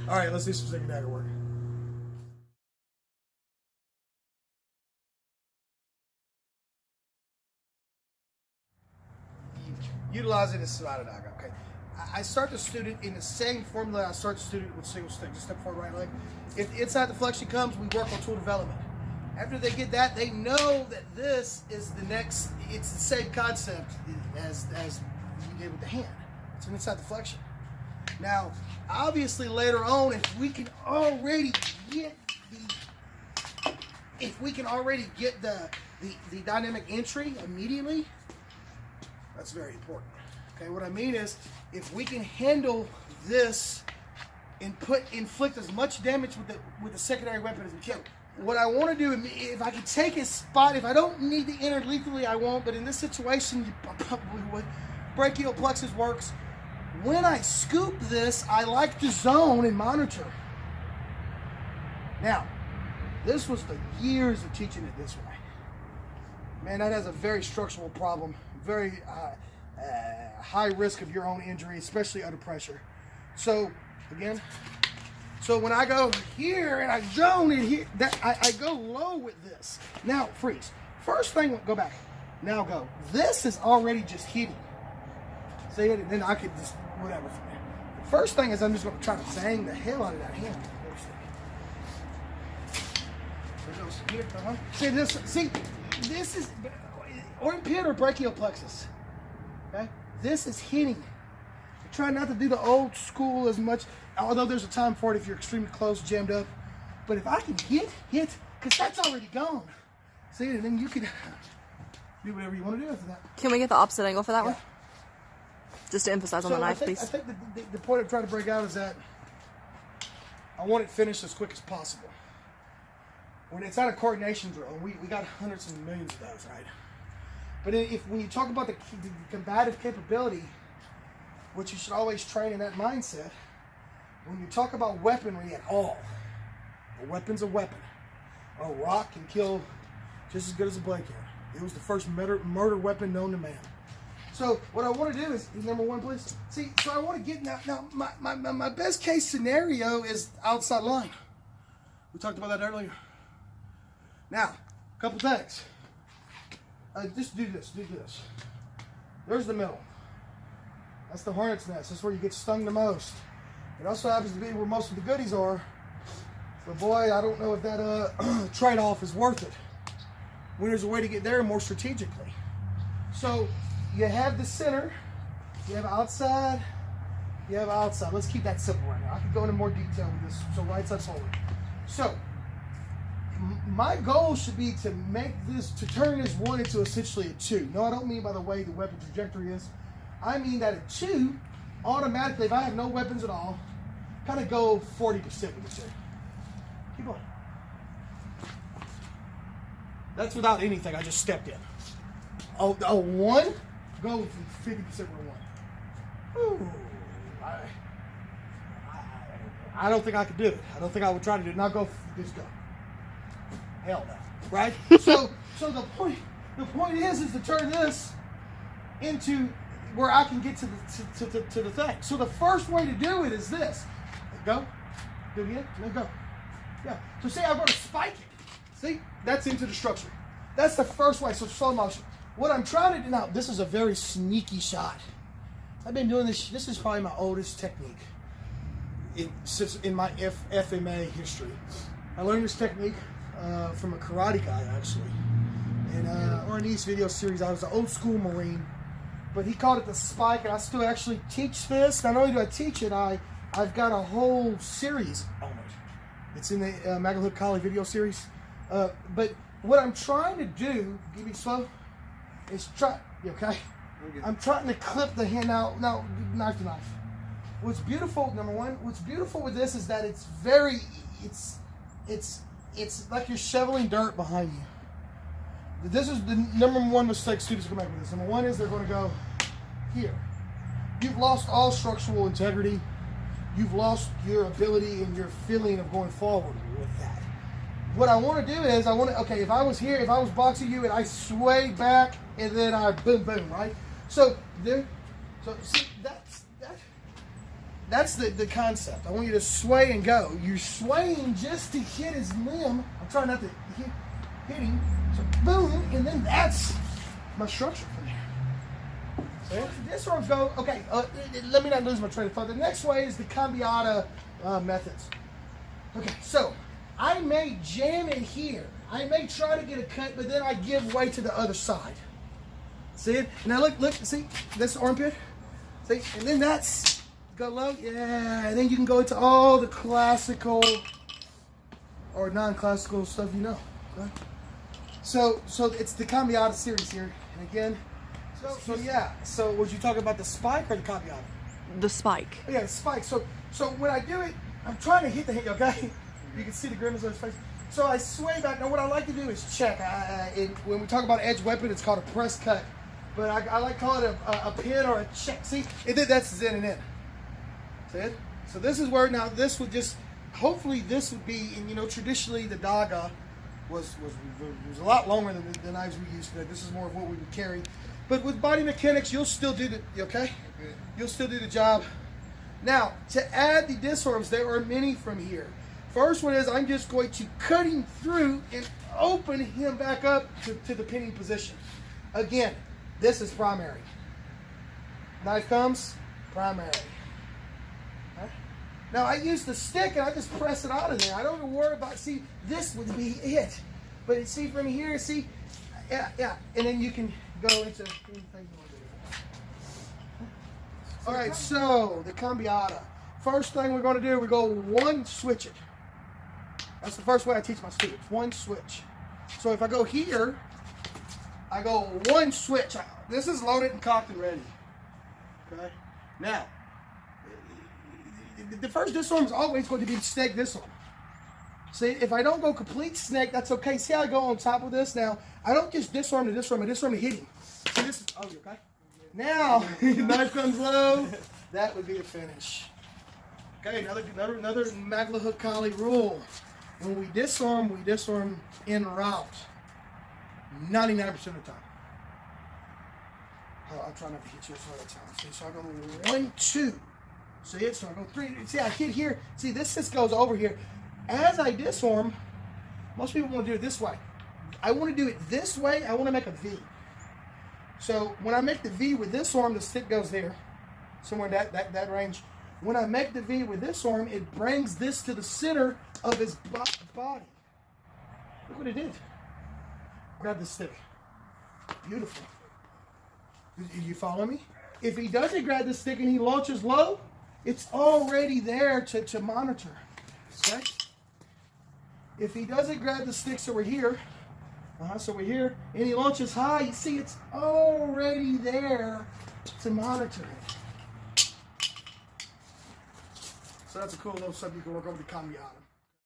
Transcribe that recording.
All right, let's do some second dagger work. Utilize it as side dagger. Okay. I start the student in the same formula I start the student with single stick. Just step forward, right leg. If inside the flexion comes, we work on tool development. After they get that, they know that this is the next. It's the same concept as you did with the hand. It's an inside the flexion. Now, obviously, later on, if we can already get the dynamic entry immediately, that's very important. Okay, what I mean is, if we can handle this and inflict as much damage with the secondary weapon as we can. What I want to do, if I can take a spot, if I don't need to enter lethally, I won't. But in this situation, you probably would. Brachial plexus works. When I scoop this, I like to zone and monitor. Now, this was the years of teaching it this way. Man, that has a very structural problem. Very high risk of your own injury, especially under pressure. So, again, when I go here and I zone in here, I go low with this. Now, freeze. First thing, go back. Now go. This is already just hitting. See it? And then I could just, whatever from there. First thing is I'm just going to try to bang the hell out of that hand. There goes here. See, this is orthoped or brachial plexus. Okay? This is hitting. Try not to do the old school as much, although there's a time for it if you're extremely close, jammed up. But if I can hit, because that's already gone. See, and then you can do whatever you want to do after that. Can we get the opposite angle for that one? Just to emphasize on the knife, please. I think the point I'm trying to break out is that I want it finished as quick as possible. When it's not a coordination drill, we got hundreds and millions of those, right? But when you talk about the combative capability, which you should always train in that mindset, when you talk about weaponry at all, a weapon's a weapon. A rock can kill just as good as a blade can. It was the first murder weapon known to man. So what I want to do is, number one, please. See, so I want to get, now my best case scenario is outside line. We talked about that earlier. Now, a couple things. Just do this. There's the middle. That's the hornet's nest. That's where you get stung the most. It also happens to be where most of the goodies are. But boy, I don't know if that trade-off is worth it. When there's a way to get there more strategically. So you have the center, you have outside, you have outside. Let's keep that simple right now. I can go into more detail with this. So right side forward. So my goal should be to turn this one into essentially a two. No, I don't mean by the way the weapon trajectory is. I mean that a two, automatically, if I have no weapons at all, kind of go 40% with the two. Keep going. That's without anything. I just stepped in. Oh, one, go 50% with one. Ooh, I don't think I could do it. I don't think I would try to do it. Now just go. Hell no. Right? So the point is to turn this into where I can get to the thing. So the first way to do it is this. Go. Do it again. Then go. Yeah. So see, I'm going to spike it. See? That's into the structure. That's the first way. So slow motion. What I'm trying to do now, this is a very sneaky shot. I've been doing this. This is probably my oldest technique in my FMA history. I learned this technique from a karate guy, actually. And on these video series, I was an old school Marine. But he called it the spike, and I still actually teach this. Not only do I teach it, I've got a whole series on it. It's in the Magalhook Collie video series. But what I'm trying to do, give me slow, is you okay? I'm trying to clip the hand out, now knife to knife. What's beautiful, number one, what's beautiful with this is that it's like you're shoveling dirt behind you. This is the number one mistake students can make with this. Number one is they're going to go here. You've lost all structural integrity. You've lost your ability and your feeling of going forward with that. What I want to do is, okay, if I was here, if I was boxing you and I sway back and then I boom, boom, right? So see, that's the concept. I want you to sway and go. You're swaying just to hit his limb. I'm trying not to hit him. So boom, and then that's my structure from there. So this one's go. Okay, let me not lose my train of thought. The next way is the cambiata methods. Okay, so I may jam it here. I may try to get a cut, but then I give way to the other side. See it? Now look, see this armpit? See, and then that's go low, yeah, and then you can go into all the classical or non-classical stuff you know. Right? So it's the cambiata series here, and again, so yeah. So would you talk about the spike or the cambiata? The spike. Oh, yeah, the spike. So when I do it, I'm trying to hit the hit. Okay, you can see the grimace on his face. So I sway back. Now what I like to do is check. When we talk about edge weapon, it's called a press cut, but I like to call it a pin or a check. See, that's in and in. See it? So this is where now this would just hopefully this would be, and you know, traditionally the daga was a lot longer than the knives we use today. This is more of what we would carry. But with body mechanics, you'll still do okay? You'll still do the job. Now, to add the disarms, there are many from here. First one is I'm just going to cut him through and open him back up to the pinning position. Again, this is primary. Knife comes, primary. Okay. Now I use the stick and I just press it out of there. I don't even worry about, see, this would be it. But see from here, see, yeah. And then you can go into anything you want to do. All right, so the cambiata. First thing we're going to do, we go one switch it. That's the first way I teach my students, one switch. So if I go here, I go one switch. This is loaded and cocked and ready. Okay? Now, the first disarm is always going to be snake disarm. See, if I don't go complete snake, that's okay. See how I go on top of this? Now, I don't just disarm to disarm, I disarm to hit him. See this? Oh, you okay? Now, knife comes low, that would be a finish. Okay, another Magla Hook Collie rule. When we disarm en route. 99% of the time. I'll try not to hit you all the time. See, so I go 1, 2. See it? So I go 3. See, I hit here. See, this just goes over here. As I disarm, most people want to do it this way. I want to do it this way. I want to make a V. So when I make the V with this arm, the stick goes there. Somewhere in that range. When I make the V with this arm, it brings this to the center of his body. Look what it did. Grab the stick. Beautiful. You follow me? If he doesn't grab the stick and he launches low, it's already there to monitor. Okay? If he doesn't grab the stick, so we're here, and he launches high, you see it's already there to monitor it. So that's a cool little subject to work over the cambiata.